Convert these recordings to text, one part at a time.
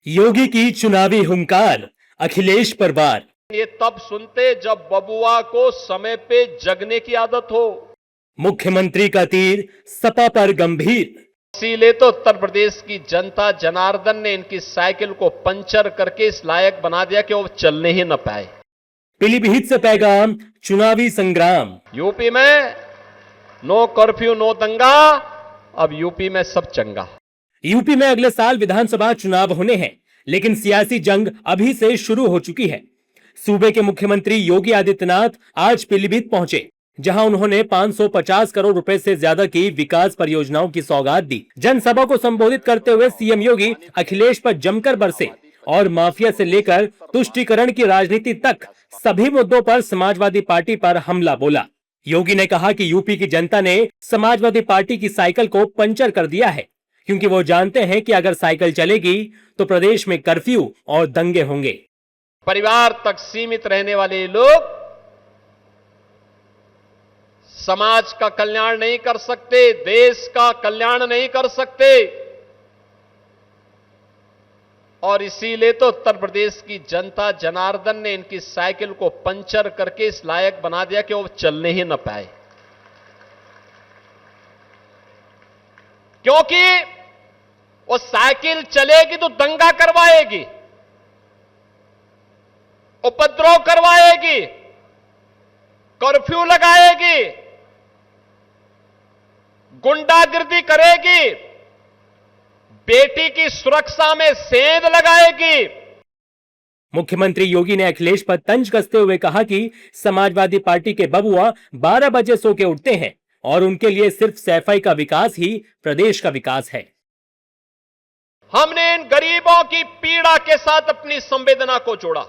योगी की चुनावी हुंकार, अखिलेश पर वार। ये तब सुनते जब बबुआ को समय पे जगने की आदत हो। मुख्यमंत्री का तीर सपा पर गंभीर। इसीलिए तो उत्तर प्रदेश की जनता जनार्दन ने इनकी साइकिल को पंचर करके इस लायक बना दिया कि वो चलने ही न पाए। पीलीभीत से पैगाम, चुनावी संग्राम। यूपी में नो कर्फ्यू नो दंगा, अब यूपी में सब चंगा। यूपी में अगले साल विधानसभा चुनाव होने हैं, लेकिन सियासी जंग अभी से शुरू हो चुकी है। सूबे के मुख्यमंत्री योगी आदित्यनाथ आज पीलीभीत पहुंचे, जहां उन्होंने 550 करोड़ रुपए से ज्यादा की विकास परियोजनाओं की सौगात दी। जनसभा को संबोधित करते हुए सीएम योगी अखिलेश पर जमकर बरसे और माफिया से लेकर तुष्टीकरण की राजनीति तक सभी मुद्दों पर समाजवादी पार्टी पर हमला बोला। योगी ने कहा कि यूपी की जनता ने समाजवादी पार्टी की साइकिल को पंचर कर दिया है, क्योंकि वो जानते हैं कि अगर साइकिल चलेगी तो प्रदेश में कर्फ्यू और दंगे होंगे। परिवार तक सीमित रहने वाले लोग समाज का कल्याण नहीं कर सकते, देश का कल्याण नहीं कर सकते, और इसीलिए तो उत्तर प्रदेश की जनता जनार्दन ने इनकी साइकिल को पंचर करके इस लायक बना दिया कि वो चलने ही न पाए। क्योंकि वो साइकिल चलेगी तो दंगा करवाएगी, उपद्रव करवाएगी, कर्फ्यू लगाएगी, गुंडागिर्दी करेगी, बेटी की सुरक्षा में सेंध लगाएगी। मुख्यमंत्री योगी ने अखिलेश पर तंज कसते हुए कहा कि समाजवादी पार्टी के बबुआ 12 बजे सो के उठते हैं और उनके लिए सिर्फ सैफई का विकास ही प्रदेश का विकास है। हमने इन गरीबों की पीड़ा के साथ अपनी संवेदना को जोड़ा।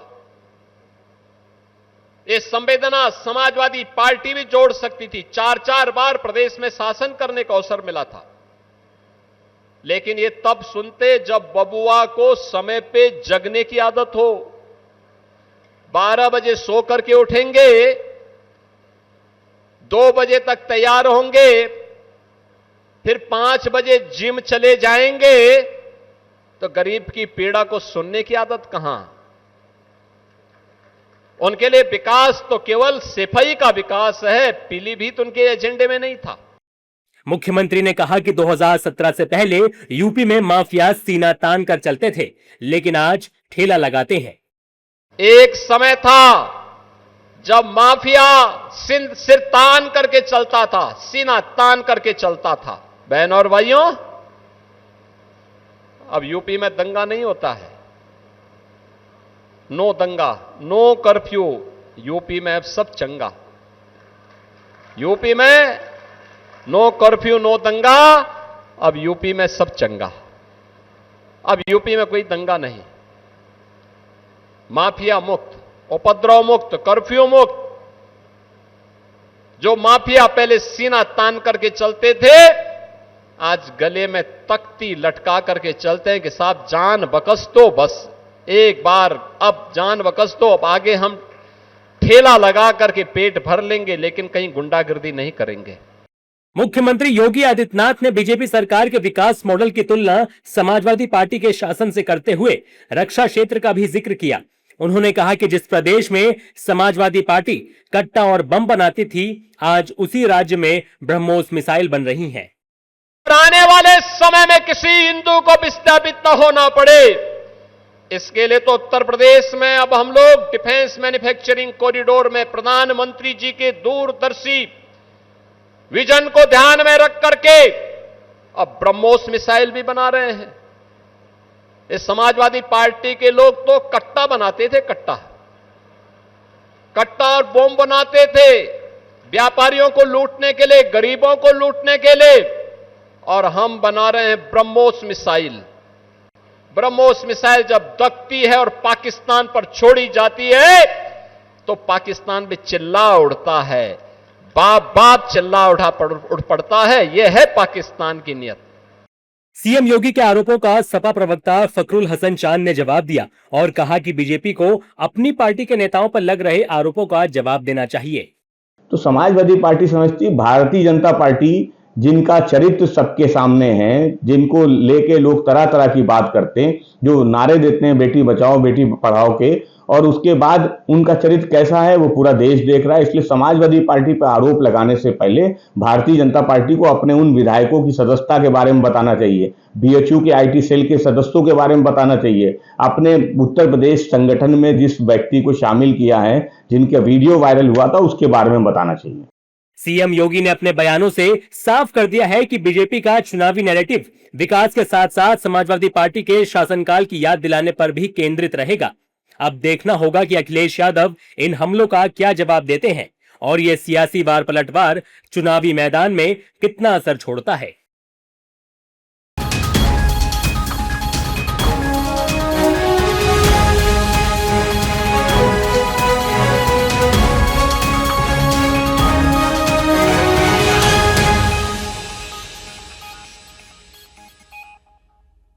ये संवेदना समाजवादी पार्टी भी जोड़ सकती थी। 4-4 बार प्रदेश में शासन करने का अवसर मिला था, लेकिन ये तब सुनते जब बबुआ को समय पे जगने की आदत हो। 12 बजे सो करके उठेंगे, 2 बजे तक तैयार होंगे, फिर 5 बजे जिम चले जाएंगे, तो गरीब की पीड़ा को सुनने की आदत कहां? उनके लिए विकास तो केवल सफाई का विकास है, पीलीभीत उनके एजेंडे में नहीं था। मुख्यमंत्री ने कहा कि 2017 से पहले यूपी में माफिया सीना तान कर चलते थे, लेकिन आज ठेला लगाते हैं। एक समय था जब माफिया सिर तान करके चलता था, सीना तान करके चलता था। बहन और भाइयों, अब यूपी में दंगा नहीं होता है। नो दंगा, नो कर्फ्यू, यूपी में अब सब चंगा। यूपी में नो कर्फ्यू नो दंगा, अब यूपी में सब चंगा। अब यूपी में कोई दंगा नहीं, माफिया मुक्त, उपद्रव मुक्त, कर्फ्यू मुक्त। जो माफिया पहले सीना तान करके चलते थे, आज गले में तख्ती लटका करके चलते हैं कि साहब जान बकस दो, बस एक बार अब जान बकस दो, अब आगे हम ठेला लगा करके पेट भर लेंगे, लेकिन कहीं गुंडागिर्दी नहीं करेंगे। मुख्यमंत्री योगी आदित्यनाथ ने बीजेपी सरकार के विकास मॉडल की तुलना समाजवादी पार्टी के शासन से करते हुए रक्षा क्षेत्र का भी जिक्र किया। उन्होंने कहा कि जिस प्रदेश में समाजवादी पार्टी कट्टा और बम बनाती थी, आज उसी राज्य में ब्रह्मोस मिसाइल बन रही हैं। आने वाले समय में किसी हिंदू को विस्थापित न होना पड़े, इसके लिए तो उत्तर प्रदेश में अब हम लोग डिफेंस मैन्युफैक्चरिंग कॉरिडोर में प्रधानमंत्री जी के दूरदर्शी विजन को ध्यान में रख करके अब ब्रह्मोस मिसाइल भी बना रहे हैं। इस समाजवादी पार्टी के लोग तो कट्टा बनाते थे, कट्टा और बम बनाते थे, व्यापारियों को लूटने के लिए, गरीबों को लूटने के लिए, और हम बना रहे हैं ब्रह्मोस मिसाइल। ब्रह्मोस मिसाइल जब दगती है और पाकिस्तान पर छोड़ी जाती है, तो पाकिस्तान भी चिल्ला उड़ता है, बाप बाप चिल्ला उड़ पड़ता है। यह है पाकिस्तान की नीयत। सीएम योगी के आरोपों का सपा प्रवक्ता फखरुल हसन चांद ने जवाब दिया और कहा कि बीजेपी को अपनी पार्टी के नेताओं पर लग रहे आरोपों का जवाब देना चाहिए। तो समाजवादी पार्टी समझती भारतीय जनता पार्टी जिनका चरित्र सबके सामने है, जिनको लेके लोग तरह तरह की बात करते हैं, जो नारे देते हैं बेटी बचाओ बेटी पढ़ाओ के, और उसके बाद उनका चरित्र कैसा है वो पूरा देश देख रहा है। इसलिए समाजवादी पार्टी पर आरोप लगाने से पहले भारतीय जनता पार्टी को अपने उन विधायकों की सदस्यता के बारे में बताना चाहिए, बीएचयू के आईटी सेल के सदस्यों के बारे में बताना चाहिए, अपने उत्तर प्रदेश संगठन में जिस व्यक्ति को शामिल किया है, जिनका वीडियो वायरल हुआ था, उसके बारे में बताना चाहिए। सीएम योगी ने अपने बयानों से साफ कर दिया है कि बीजेपी का चुनावी नैरेटिव विकास के साथ साथ समाजवादी पार्टी के शासनकाल की याद दिलाने पर भी केंद्रित रहेगा। अब देखना होगा कि अखिलेश यादव इन हमलों का क्या जवाब देते हैं और यह सियासी वार पलटवार चुनावी मैदान में कितना असर छोड़ता है।